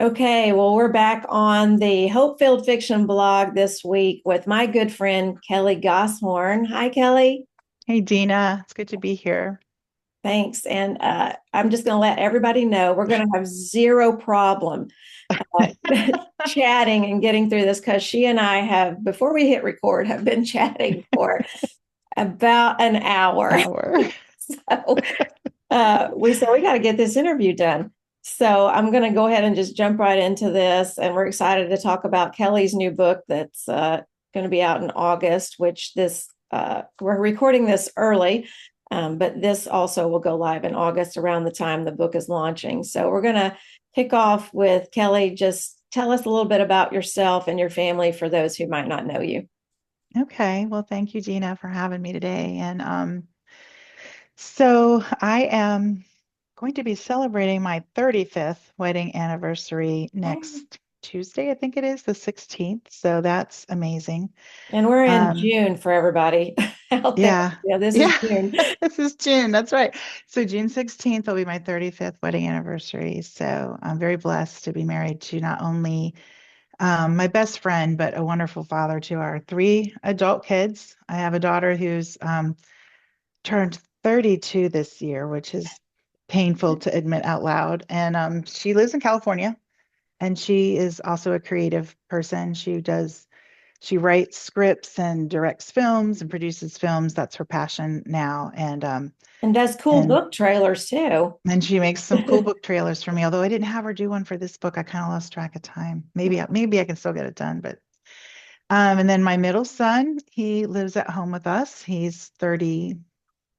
Okay, well, we're back on the Hope-Filled Fiction blog this week with my good friend Kelly Goshorn. Hi, Kelly. Hey Dina, it's good to be here. Thanks. And I'm just going to let everybody know we're going to have zero problem uh, chatting and getting through this because she and I have, before we hit record, have been chatting for about an hour. Hour. So we said we got to get this interview done. So I'm going to go ahead and just jump right into this. And we're excited to talk about Kelly's new book that's going to be out in August, which we're recording this early, but this also will go live in August around the time the book is launching. So we're going to kick off with Kelly. Just tell us a little bit about yourself and your family for those who might not know you. Okay, well, thank you, Dina, for having me today. And so I am going to be celebrating my 35th wedding anniversary next Tuesday, I think it is, the 16th. So that's amazing. And we're in Um, June for everybody out there. yeah, Yeah, this is yeah, June. this is June. That's right. So June 16th will be my 35th wedding anniversary. So I'm very blessed to be married to not only my best friend, but a wonderful father to our three adult kids. I have a daughter who's turned 32 this year, which is painful to admit out loud. And she lives in California, and she is also a creative person. She writes scripts and directs films and produces films. That's her passion now. And does cool And book trailers too. and she makes some cool book trailers for me. Although I didn't have her do one for this book, I kind of lost track of time. Maybe I can still get it done, but and then my middle son, he lives at home with us. He's 30.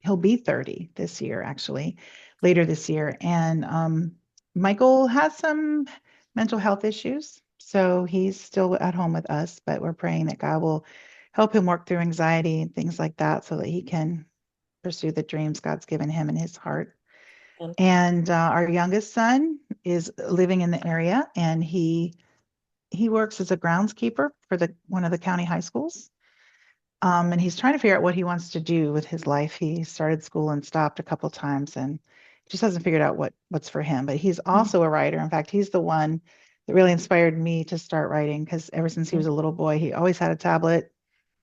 He'll be 30 this year, actually, later this year. And Michael has some mental health issues, so he's still at home with us, but we're praying that God will help him work through anxiety and things like that so that he can pursue the dreams God's given him in his heart. And our youngest son is living in the area, and he works as a groundskeeper for the one of the county high schools. And he's trying to figure out what he wants to do with his life. He started school and stopped a couple times and just hasn't figured out what's for him. But he's also a writer. In fact, he's the one that really inspired me to start writing because ever since he was a little boy, he always had a tablet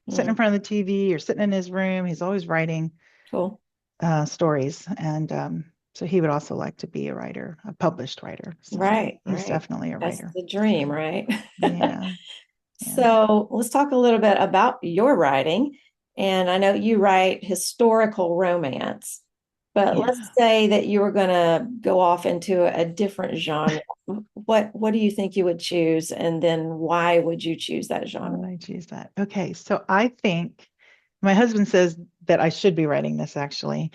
sitting in front of the TV or sitting in his room. He's always writing Cool. stories. And so he would also like to be a writer, a published writer. So Right, he's right. definitely a That's writer. the So dream, right? yeah, yeah, So let's talk a little bit about your writing. And I know you write historical romance, but let's yeah. say that you were going to go off into a different genre. What do you think you would choose? And then why would you choose that Why genre? would I choose that? Okay, so I think my husband says that I should be writing this actually.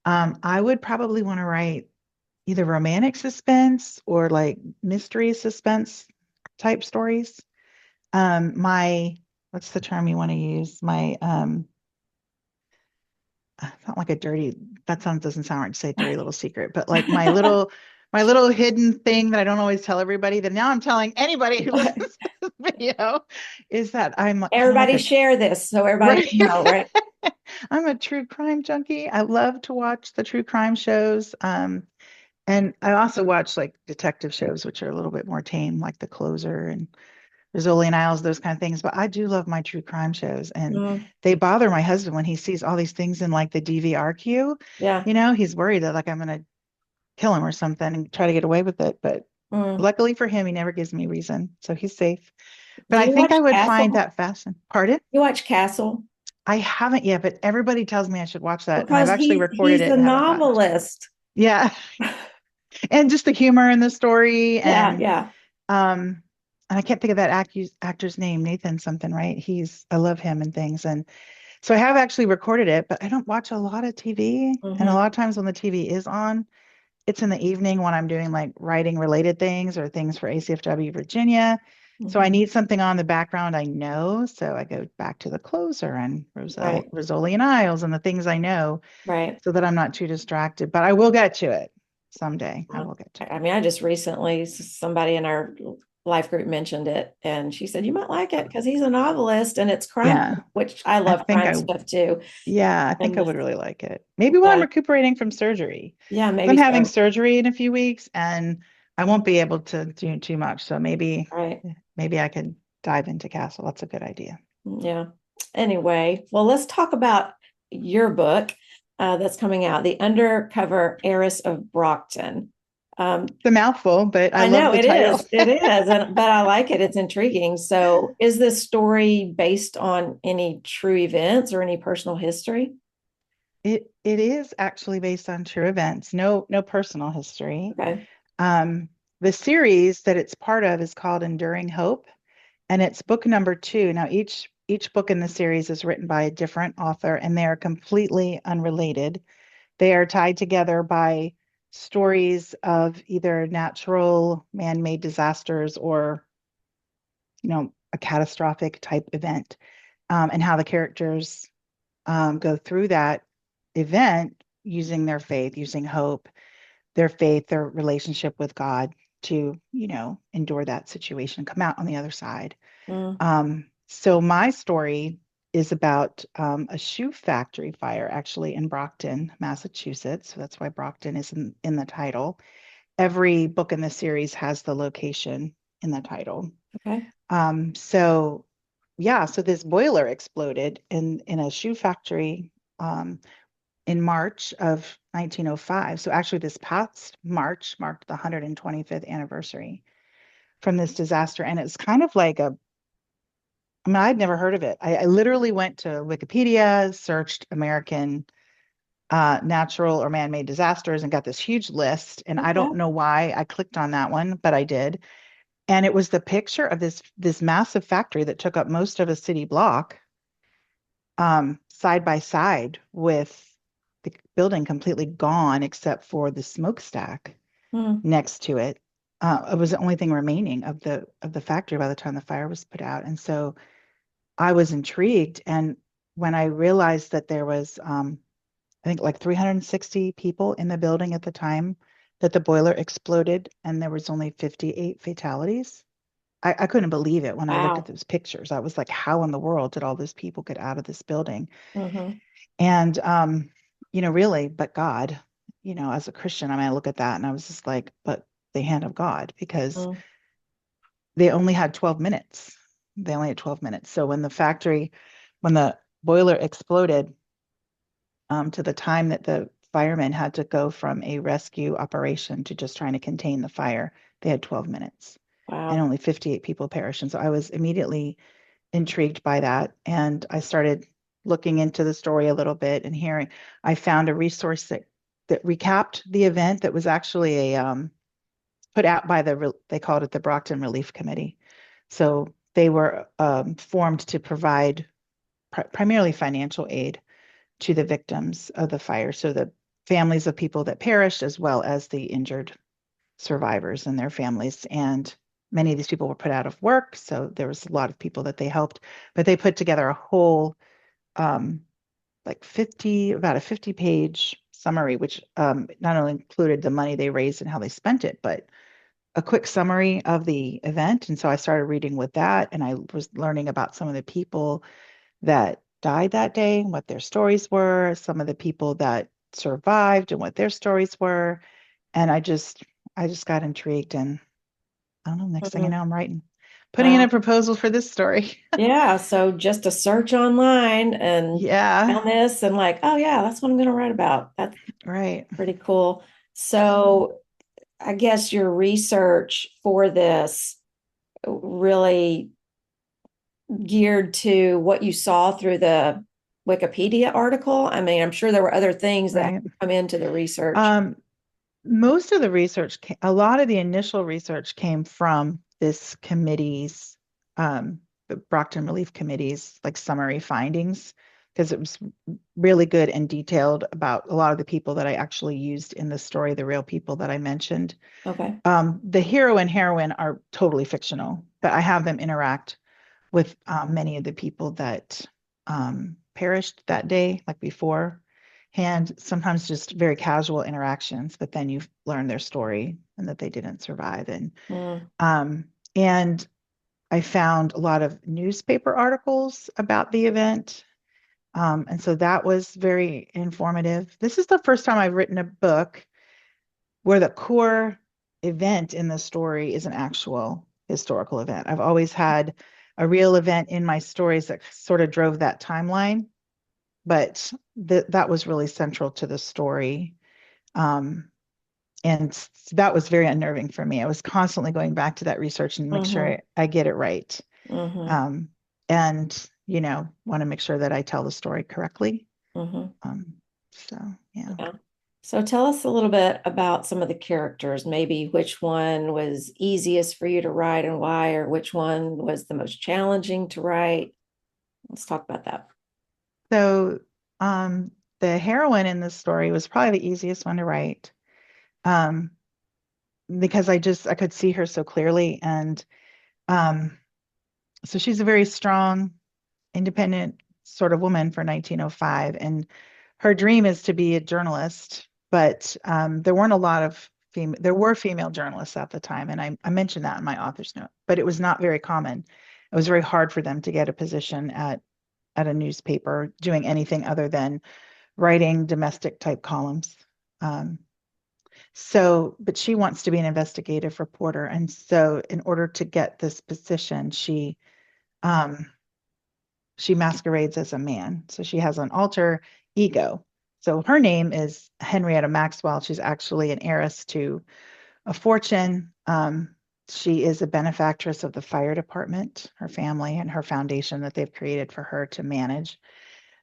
I would probably want to write either romantic suspense or like mystery suspense type stories. My, what's the term you want to use? It's not like a dirty, that sounds doesn't sound right to say dirty little secret, but like my little hidden thing that I don't always tell everybody that now I'm telling anybody who listens to this video is that I'm kind of like Everybody a share this so everybody right. can know, right? I'm a true crime junkie. I love to watch the true crime shows. And I also watch like detective shows, which are a little bit more tame, like The Closer and Rizzoli and Isles, those kind of things. But I do love my true crime shows. And Mm, they bother my husband when he sees all these things in like the DVR queue. yeah. He's worried that like I'm going to kill him or something and try to get away with it. But Mm. luckily for him, he never gives me reason. So he's safe. But Do I you think watch I would find Castle? that fascinating. Pardon? You watch Castle? I haven't yet, but everybody tells me I should watch that. And I've Because actually recorded he's it a and haven't gotten to it. novelist. Yeah. And just the humor in the story Yeah, yeah. and I can't think of that actor's name, Nathan something, right? I love him and things. And so I have actually recorded it, but I don't watch a lot of TV. And a Hmm. lot of times when the TV is on, it's in the evening when I'm doing like writing related things or things for ACFW Virginia. So I Hmm. need something on the background I know. So I go back to The Closer and Right, Rizzoli and Isles and the things I know right. so that I'm not too distracted. But I will get to it someday. I will get to I it. mean, I just recently, somebody in our life group mentioned it, and she said, you might like it because he's a novelist and it's crime, Yeah, which I I love think crime I, stuff too. yeah, I think And I would really like it. Maybe when I'm yeah, recuperating from surgery. yeah, I'm maybe having so. surgery in a few weeks, and I won't be able to do too much, so Right. maybe I could dive into Castle. That's a good idea. Yeah. Anyway, well, let's talk about your book that's coming out, The Undercover Heiress of Brockton. Um, It's a mouthful, but I I love know the it title. is, it is, but I like it. It's intriguing. So, is this story based on any true events or any personal history? It is actually based on true events. No personal history. Okay. Um, the series that it's part of is called Enduring Hope, and it's book number two. Now each book in the series is written by a different author, and they are completely unrelated. They are tied together by stories of either natural man-made disasters or, a catastrophic type event, and how the characters go through that event using their faith, using hope, their faith, their relationship with God to, endure that situation, come out on the other side. Mm, So my story is about a shoe factory fire actually in Brockton, Massachusetts. So that's why Brockton is in the title. Every book in the series has the location in the title. okay. So yeah, so this boiler exploded in a shoe factory um, in March of 1905. So actually, this past March marked the 125th anniversary from this disaster, and it's kind of like I mean, I'd never heard of it. I literally went to Wikipedia, searched American natural or man-made disasters, and got this huge list. And I Okay. don't know why I clicked on that one, but I did. And it was the picture of this massive factory that took up most of a city block, side by side with the building completely gone except for the smokestack Mm, next to it. It was the only thing remaining of the factory by the time the fire was put out. And so I was intrigued. And when I realized that there was, I think like 360 people in the building at the time that the boiler exploded, and there was only 58 fatalities. I couldn't believe it when I looked at wow. those pictures. I was like, how in the world did all those people get out of this building? Hmm. And really, but God, as a Christian, I mean, I look at that and I was just like, but the hand of God, because Mm, they only had 12 minutes. They only had 12 minutes. So when the boiler exploded, to the time that the firemen had to go from a rescue operation to just trying to contain the fire, they had 12 minutes and wow. only 58 people perished. And so I was immediately intrigued by that. And I started looking into the story a little bit and hearing, I found a resource that recapped the event that was actually put out by they called it the Brockton Relief Committee. So they were formed to provide primarily financial aid to the victims of the fire. So the families of people that perished, as well as the injured survivors and their families. And many of these people were put out of work. So there was a lot of people that they helped, but they put together a whole, um, about a 50-page summary, which not only included the money they raised and how they spent it, but a quick summary of the event. And so I started reading with that, and I was learning about some of the people that died that day and what their stories were, some of the people that survived and what their stories were. And I just got intrigued, and I don't know, next thing you Mhm. know, I'm putting in a Wow. proposal for this story. Yeah. So just a search online and Yeah, found this and like, oh yeah, that's what I'm going to write about. That's right. pretty cool. So I guess your research for this really geared to what you saw through the Wikipedia article. I mean, I'm sure there were other things that Right. come into the research. Um, Most of the a lot of the initial research came from this committee's, the Brockton Relief Committee's like summary findings, because it was really good and detailed about a lot of the people that I actually used in the story, the real people that I mentioned. Okay. The hero and heroine are totally fictional, but I have them interact with many of the people that perished that day, like before, and sometimes just very casual interactions, but then you learn their story and that they didn't survive. Mm, Um, and I found a lot of newspaper articles about the event. And so that was very informative. This is the first time I've written a book where the core event in the story is an actual historical event. I've always had a real event in my stories that sort of drove that timeline, but that was really central to the story. Um, and that was very unnerving for me. I was constantly going back to that research and make sure Mm-hmm. I get it right. Mm-hmm. Um, and, want to make sure that I tell the story correctly. Mm-hmm. Um, so, yeah. Yeah. So tell us a little bit about some of the characters, maybe which one was easiest for you to write and why, or which one was the most challenging to write. Let's talk about that. So, the heroine in this story was probably the easiest one to write, um, because I could see her so clearly. And um, so she's a very strong, independent sort of woman for 1905. And her dream is to be a journalist, but there weren't a lot of there were female journalists at the time. And I mentioned that in my author's note, but it was not very common. It was very hard for them to get a position at a newspaper doing anything other than writing domestic type columns. Um, but she wants to be an investigative reporter. And so in order to get this position, um, she masquerades as a man. So she has an alter ego. So her name is Henrietta Maxwell. She's actually an heiress to a fortune. She is a benefactress of the fire department, her family, and her foundation that they've created for her to manage.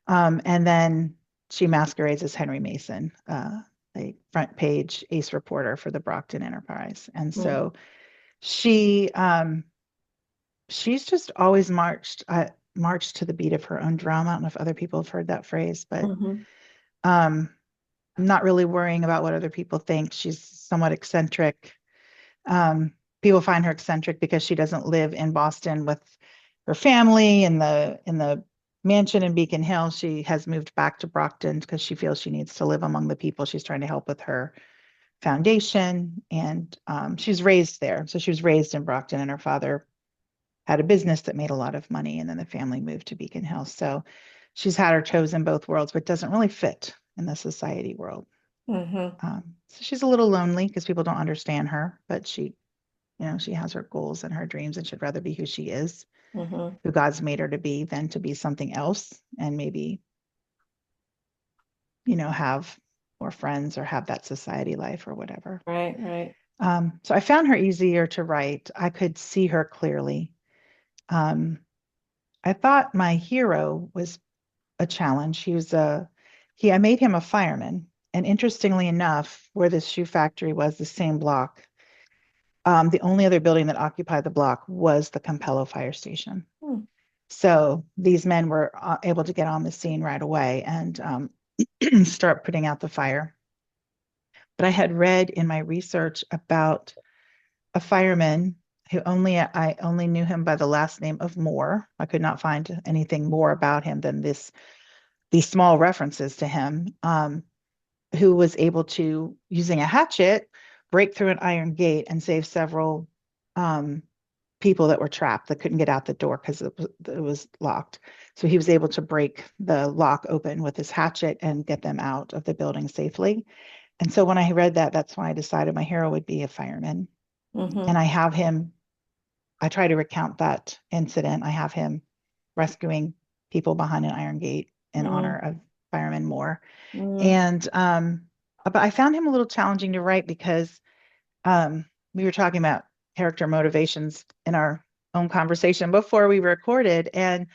And then she masquerades as Henry Mason, a front page ace reporter for the Brockton Enterprise. And Mm-hmm. so she she's just always marched to the beat of her own drum. I don't know if other people have heard that phrase, but Mm-hmm. um, I'm not really worrying about what other people think. She's somewhat eccentric. Um, People find her eccentric because she doesn't live in Boston with her family in the mansion in Beacon Hill. She has moved back to Brockton because she feels she needs to live among the people she's trying to help with her foundation. And she's raised there. So she was raised in Brockton, and her father had a business that made a lot of money. And then the family moved to Beacon Hill. So she's had her toes in both worlds, but doesn't really fit in the society world. Mm-hmm. So she's a little lonely because people don't understand her, but she has her goals and her dreams, and should rather be who she is, Mm-hmm. who God's made her to be, than to be something else and maybe, have more friends or have that society life or whatever. Right, right. So I found her easier to write. I could see her clearly. Um, I thought my hero was a challenge. I made him a fireman. And interestingly enough, where this shoe factory was, the same block, the only other building that occupied the block was the Campello fire station. Hmm. So these men were able to get on the scene right away and start putting out the fire. But I had read in my research about a fireman who I only knew him by the last name of Moore. I could not find anything more about him than these small references to him, who was able to, using a hatchet, break through an iron gate and save several um, people that were trapped that couldn't get out the door because it was locked. So he was able to break the lock open with his hatchet and get them out of the building safely. And so when I read that, that's why I decided my hero would be a fireman. Mm-hmm. And I try to recount that incident. I have him rescuing people behind an iron gate in honor of Fireman Moore. Mm-hmm. And but I found him a little challenging to write because we were talking about character motivations in our own conversation before we recorded, and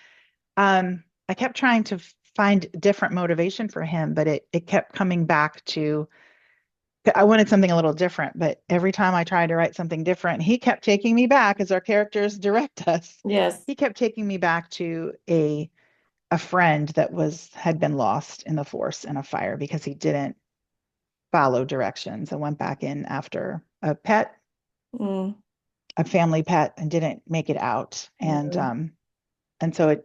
I kept trying to find different motivation for him, but it kept coming back to I wanted something a little different. But every time I tried to write something different, he kept taking me back as our characters direct us. Yes. He kept taking me back to a friend that had been lost in the force in a fire because he didn't follow directions and went back in after Mm-hmm. a family pet, and didn't make it out. And so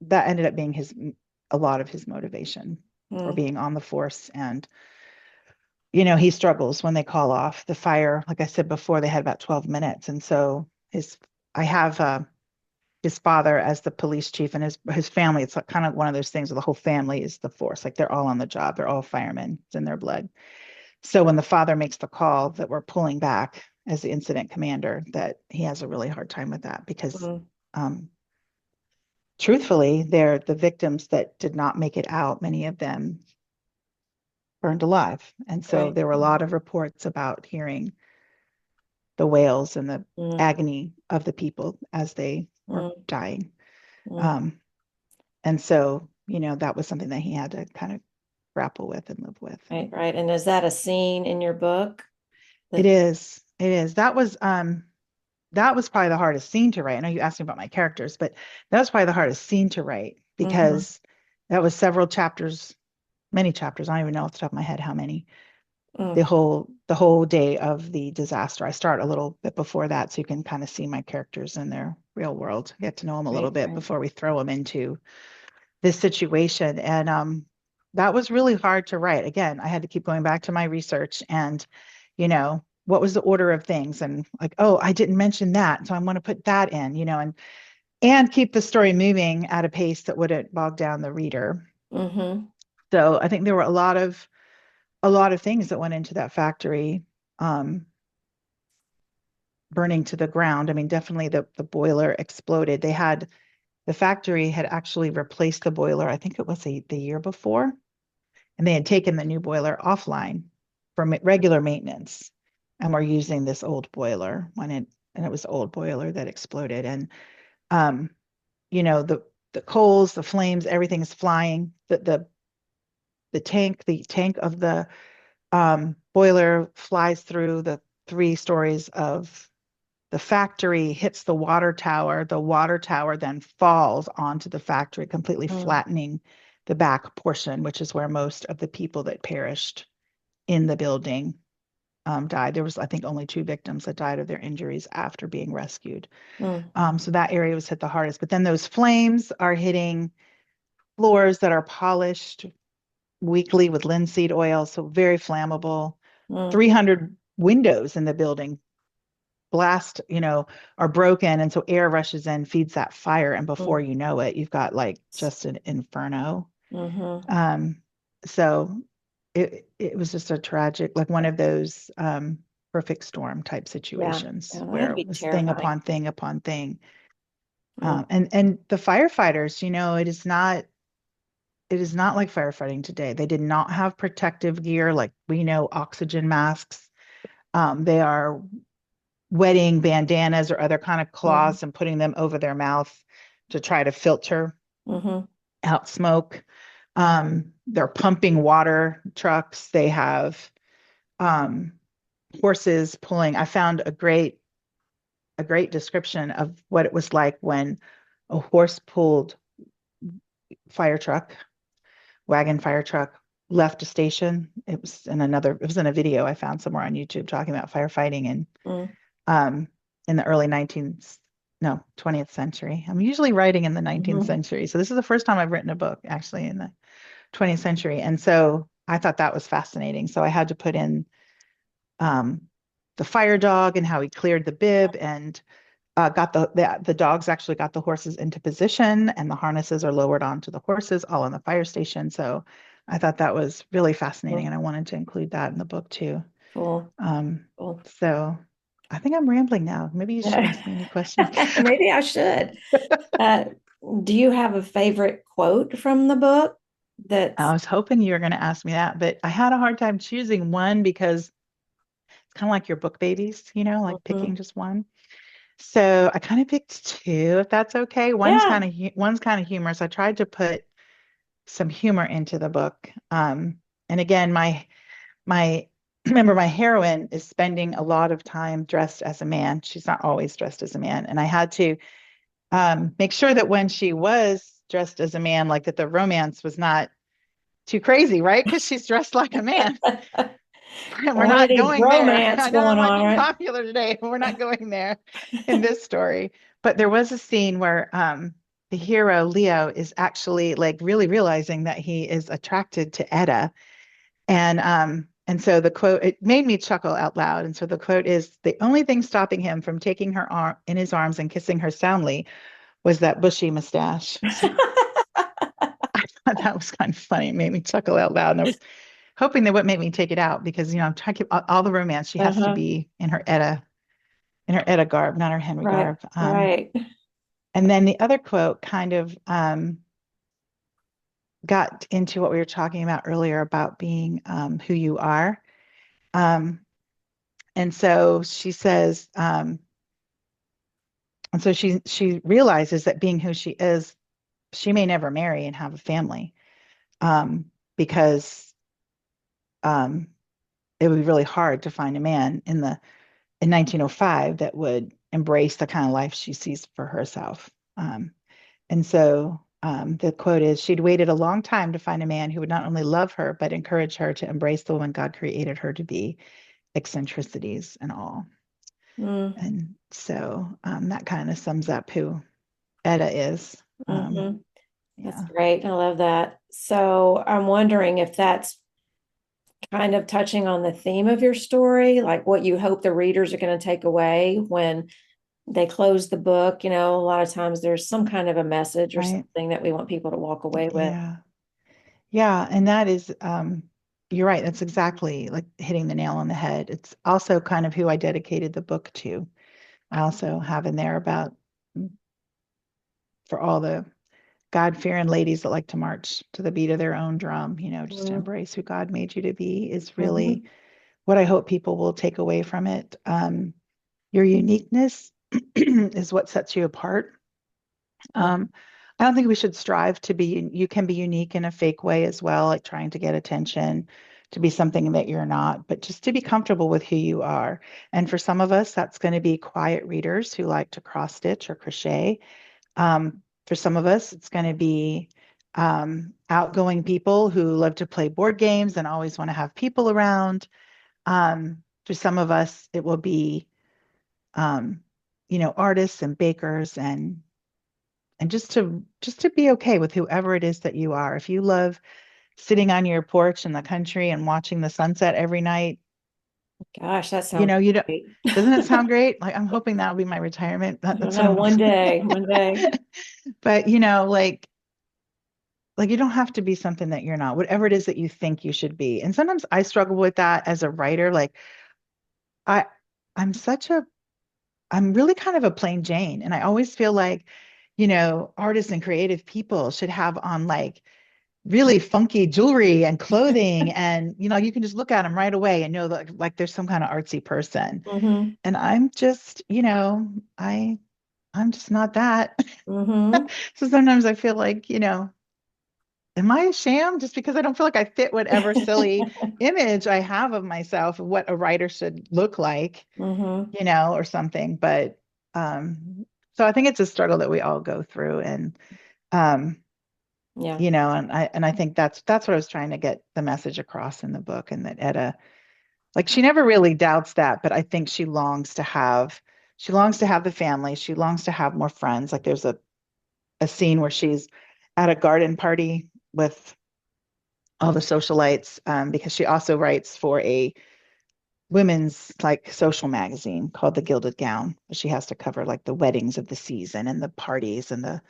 that ended up being a lot of his motivation for Mm-hmm. being on the force. And he struggles when they call off the fire. Like I said before, they had about 12 minutes. And so I have his father as the police chief, and his family. It's like kind of one of those things where the whole family is the force. Like they're all on the job. They're all firemen. It's in their blood. So when the father makes the call that we're pulling back as the incident commander, that he has a really hard time with that because Mm, um, truthfully, they're the victims that did not make it out. Many of them burned alive. And so right. there were a lot of reports about hearing the wails and the Mm, agony of the people as they were mm, dying. mm. Um, and so, that was something that he had to kind of grapple with and live with. Right, right. And is that a scene in your book It that is. It is. That was probably the hardest scene to write. I know you asked me about my characters, but that was probably the hardest scene to write Mhm, because that was several chapters, many chapters. I don't even know off the top of my head how many. mm, The whole day of the disaster. I start a little bit before that so you can kind of see my characters in their real world, get to know them a little right, bit right. before we throw them into this situation. And that was really hard to write. Again, I had to keep going back to my research and, what was the order of things? And like, oh, I didn't mention that. So I want to put that in, and keep the story moving at a pace that wouldn't bog down the reader. Mm-hmm. So I think there were a lot of things that went into that factory burning to the ground. I mean, definitely the boiler exploded. The factory had actually replaced the boiler. I think it was the year before, and they had taken the new boiler offline for regular maintenance, and were using this old boiler and it was the old boiler that exploded. And um, the coals, the flames, everything's flying. The tank of the boiler flies through the 3 stories of the factory, hits the water tower. The water tower then falls onto the factory, completely Mm, flattening the back portion, which is where most of the people that perished in the building died. There was, I think, only 2 victims that died of their injuries after being rescued. mm, So that area was hit the hardest. But then those flames are hitting floors that are polished weekly with linseed oil, so very flammable. mm, 300 windows in the building blast, are broken. And so air rushes in, feeds that fire. And before mm, you know it, you've got like just an inferno. mm-hmm. Um, so it was just a tragic, like one of those perfect storm type Yeah, situations yeah, where that'd it be was thing terrifying. upon thing upon thing. Mm, And the firefighters, it is not like firefighting today. They did not have protective gear like we know, oxygen masks. They are wetting bandanas or other kind of mm, cloths and putting them over their mouth to try to filter mm-hmm. out smoke. They're pumping water trucks. They have um, horses pulling. I found a great description of what it was like when a horse pulled fire truck, wagon fire truck left a station. It was in a video I found somewhere on YouTube talking about firefighting and Mm, um, in the early 19th, no, 20th century. I'm usually writing in the 19th mm-hmm. century. So this is the first time I've written a book actually in the 20th century. And so I thought that was fascinating. So I had to put in um, the fire dog and how he cleared the bib and got the dogs actually got the horses into position and the harnesses are lowered onto the horses all in the fire station. So I thought that was really fascinating Mm, and I wanted to include that in the book too. cool, Um, cool. so I think I'm rambling now. Maybe you should ask me any questions. Maybe I should. Uh, do you have a favorite quote from the book I that's was hoping you were going to ask me that, but I had a hard time choosing one because it's kind of like your book babies, like picking Mhm. just one. So I kind of picked two, if that's okay. Yeah. One's kind of humorous. I tried to put some humor into the book. And again, my remember my heroine is spending a lot of time dressed as a man. She's not always dressed as a man, and I had to make sure that when she was dressed as a man, like that the romance was not too crazy, right? Because she's dressed like a man. We're Don't want not any going there. bromance I know that going might on, be right? popular today, but we're not going there in this story. But there was a scene where the hero, Leo, is actually like really realizing that he is attracted to Etta. And so the quote, it made me chuckle out loud. And so the quote is, the only thing stopping him from taking her arm in his arms and kissing her soundly was that bushy mustache. So I thought that was kind of funny. It made me chuckle out loud. And I was hoping they wouldn't make me take it out because, I'm trying to keep all the romance. She has to Uh-huh. be in her Etta garb, not her Henry Right. garb. Right. And then the other quote kind of got into what we were talking about earlier about being who you are. Um, and so she says, and so she realizes that being who she is, she may never marry and have a family, because um, it would be really hard to find a man in 1905 that would embrace the kind of life she sees for herself. And so the quote is, she'd waited a long time to find a man who would not only love her, but encourage her to embrace the woman God created her to be, eccentricities and all. Mm, And so that kind of sums up who Etta is. hmm. That's Yeah, great. I love that. So I'm wondering if that's kind of touching on the theme of your story, like what you hope the readers are going to take away when they close the book. A lot of times there's some kind of a message or right. something that we want people to walk away with. Yeah. Yeah. And that is, you're right. That's exactly like hitting the nail on the head. It's also kind of who I dedicated the book to. I also have in there about for all the God-fearing ladies that like to march to the beat of their own drum, just to embrace who God made you to be is really Mm-hmm. what I hope people will take away from it. Your uniqueness is what sets you apart. Um, I don't think we should strive to be, you can be unique in a fake way as well, like trying to get attention, to be something that you're not, but just to be comfortable with who you are. And for some of us, that's going to be quiet readers who like to cross stitch or crochet. For some of us, it's going to be outgoing people who love to play board games and always want to have people around. For some of us, it will be, um, artists and bakers and just to be okay with whoever it is that you are. If you love sitting on your porch in the country and watching the sunset every night, Gosh, that sounds you don't, great. doesn't it sound great? Like I'm hoping that'll be my retirement. I don't That's what know. I'm One hoping. day, one day. But like you don't have to be something that you're not, whatever it is that you think you should be. And sometimes I struggle with that as a writer. Like I I'm such a I'm really kind of a plain Jane. And I always feel like, artists and creative people should have on like really funky jewelry and clothing. And, you can just look at them right away and know that like there's some kind of artsy person. Mm-hmm. And I'm just, I'm just not that. Mm-hmm. So sometimes I feel like, am I a sham just because I don't feel like I fit whatever silly image I have of myself of what a writer should look like, Mm-hmm. or something. But so I think it's a struggle that we all go through. And um, Yeah. and I think that's what I was trying to get the message across in the book, and that Etta, like she never really doubts that, but I think she longs to have the family. She longs to have more friends. Like there's a scene where she's at a garden party with all the socialites, because she also writes for a women's like social magazine called The Gilded Gown. She has to cover like the weddings of the season and the parties and the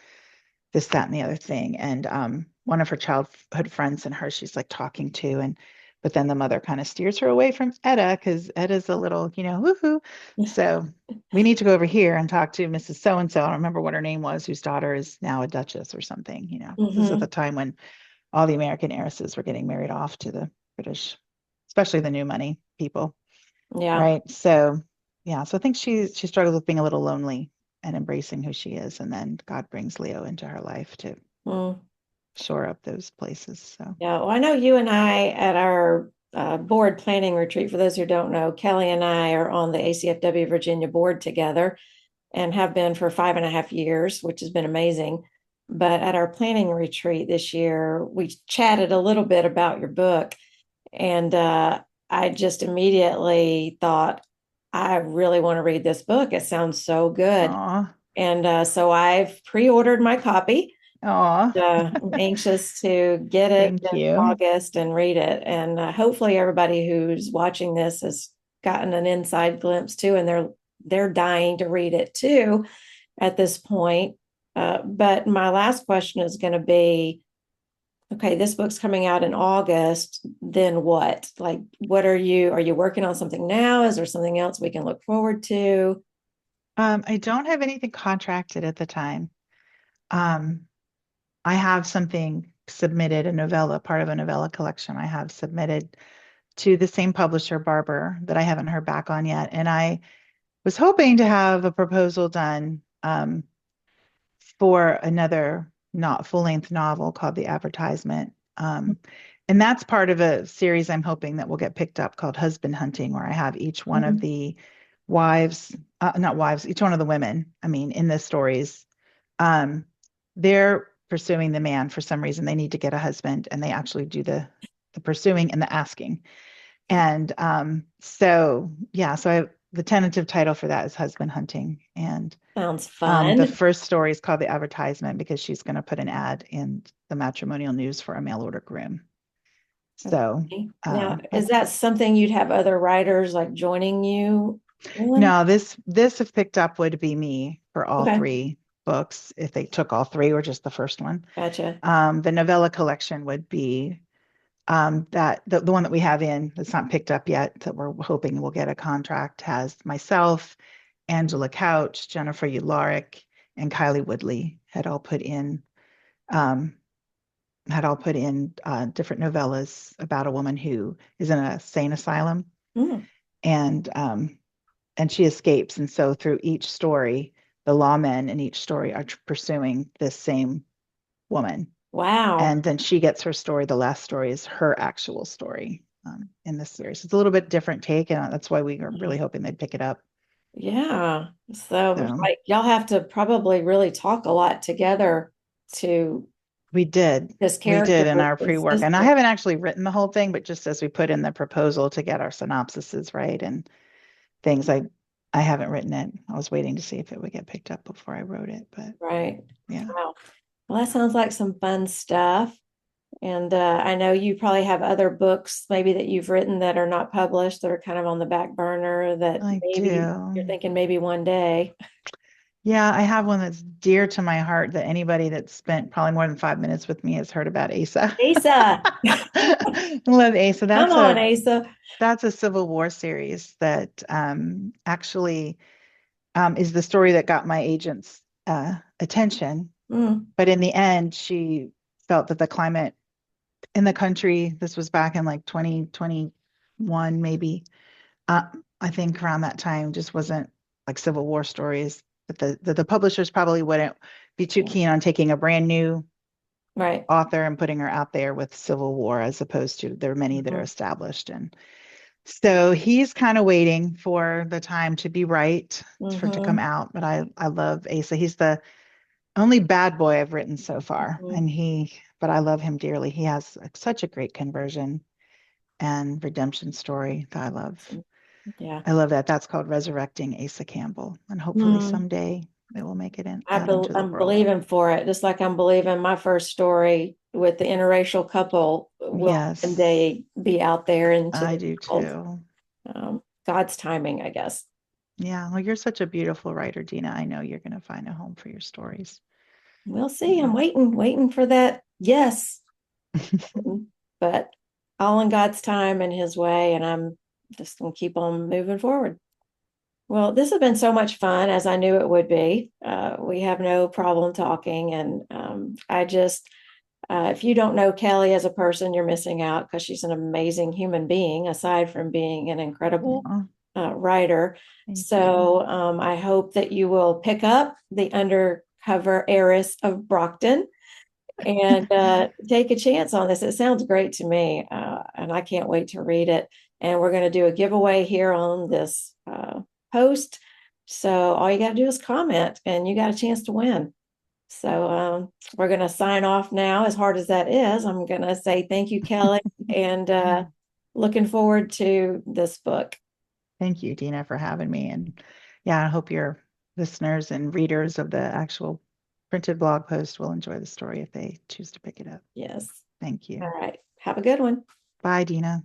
this, that, and the other thing. And one of her childhood friends and her, she's like talking to, and but then the mother kind of steers her away from Etta because Etta's a little, woohoo. So we need to go over here and talk to Mrs. So and so. I don't remember what her name was, whose daughter is now a duchess or something. This is at the Mm-hmm. time when all the American heiresses were getting married off to the British, especially the new money people, Yeah. right? So yeah, so I think she struggles with being a little lonely and embracing who she is, and then God brings Leo into her life to Mm. shore up those places. So Yeah. Well, I know you and I at our board planning retreat, for those who don't know, Kelly and I are on the ACFW Virginia board together and have been for 5.5 years, which has been amazing. But at our planning retreat this year, we chatted a little bit about your book. And I just immediately thought, I really want to read this book. It sounds so good. aw, And so I've pre-ordered my copy. aw, I'm anxious to get it thank in you. August and read it. And hopefully everybody who's watching this has gotten an inside glimpse too, and they're dying to read it too at this point. But my last question is going to be, Okay, this book's coming out in August. Then what? Like, what are you working on something now? Is there something else we can look forward to? I don't have anything contracted at the time. Um, I have something submitted, a novella, part of a novella collection I have submitted to the same publisher, Barber, that I haven't heard back on yet. And I was hoping to have a proposal done for another not full-length novel called The Advertisement. And that's part of a series I'm hoping that will get picked up called Husband Hunting, where I have each one of Mhm. the wives, not wives, each one of the women, I mean, in the stories, um, they're pursuing the man for some reason. They need to get a husband, and they actually do the pursuing and the asking. And so yeah, the tentative title for that is Husband Hunting. And Sounds the fun. first story is called The Advertisement because she's going to put an ad in the matrimonial news for a mail order groom. So, Okay. Now, is but that something you'd have other writers like joining you in? no, this if picked up would be me for all Okay, three books if they took all three or just the first one. gotcha. The novella collection would be that the one that we have in that's not picked up yet that we're hoping will get a contract has myself, Angela Couch, Jennifer Ularic, and Kylie Woodley um, had all put in different novellas about a woman who is in a sane asylum Mm, and she escapes. And so through each story, the lawmen in each story are pursuing this same woman. wow. And then she gets her story. The last story is her actual story in this series. It's a little bit different take, and that's why we are really hoping they'd pick it up. Yeah. So So like y'all have to probably really talk a lot together to we did. this We character did in is our pre-work. And I consistent. haven't actually written the whole thing, but just as we put in the proposal to get our synopsises right and things, I haven't written it. I was waiting to see if it would get picked up before I wrote it. But Right. yeah, Wow. Well, that sounds like some fun stuff. And I know you probably have other books maybe that you've written that are not published that are kind of on the back burner that I maybe you're do. thinking maybe one day. Yeah, I have one that's dear to my heart that anybody that's spent probably more than 5 minutes with me has heard about Asa. Asa, I love Asa. come on, Asa. That's a Civil War series that actually is the story that got my agent's attention. Mm, But in the end, she felt that the climate in the country, this was back in like 2021, maybe, uh, I think around that time, just wasn't like Civil War stories. But the publishers probably wouldn't be too yeah, keen on taking a brand new right. author and putting her out there with Civil War, as opposed to there are many that are Mhm, established. And so he's kind of waiting for the time to be right for it to come mhm, out. But I love Asa. He's the only bad boy I've written so far, mhm, but I love him dearly. He has such a great conversion and redemption story that I love. awesome. Yeah. I love that. That's called Resurrecting Asa Campbell, and hopefully Mm, someday it will make it out into the I'm world. believing for it, just like I'm believing my first story with the interracial couple will one Yes, day be out there into I the do world. too. God's timing, I guess. Yeah, well, you're such a beautiful writer, Dina. I know you're going to find a home for your stories. We'll see. I'm Yeah. waiting for that. Yes, but all in God's time and His way, and I'm just gonna keep on moving forward. Well, this has been so much fun, as I knew it would be. We have no problem talking, and if you don't know Kelly as a person, you're missing out because she's an amazing human being, aside from being an incredible Aw, writer. thank you. So I hope that you will pick up The Undercover Heiress of Brockton and take a chance on this. It sounds great to me, and I can't wait to read it. And we're going to do a giveaway here on this post. So all you got to do is comment, and you got a chance to win. So we're going to sign off now. As hard as that is, I'm going to say thank you, Kelly, and looking forward to this book. Thank you, Dina, for having me. And yeah, I hope your listeners and readers of the actual printed blog post will enjoy the story if they choose to pick it up. Yes. Thank All you. right. Have a good one. Bye, Dina.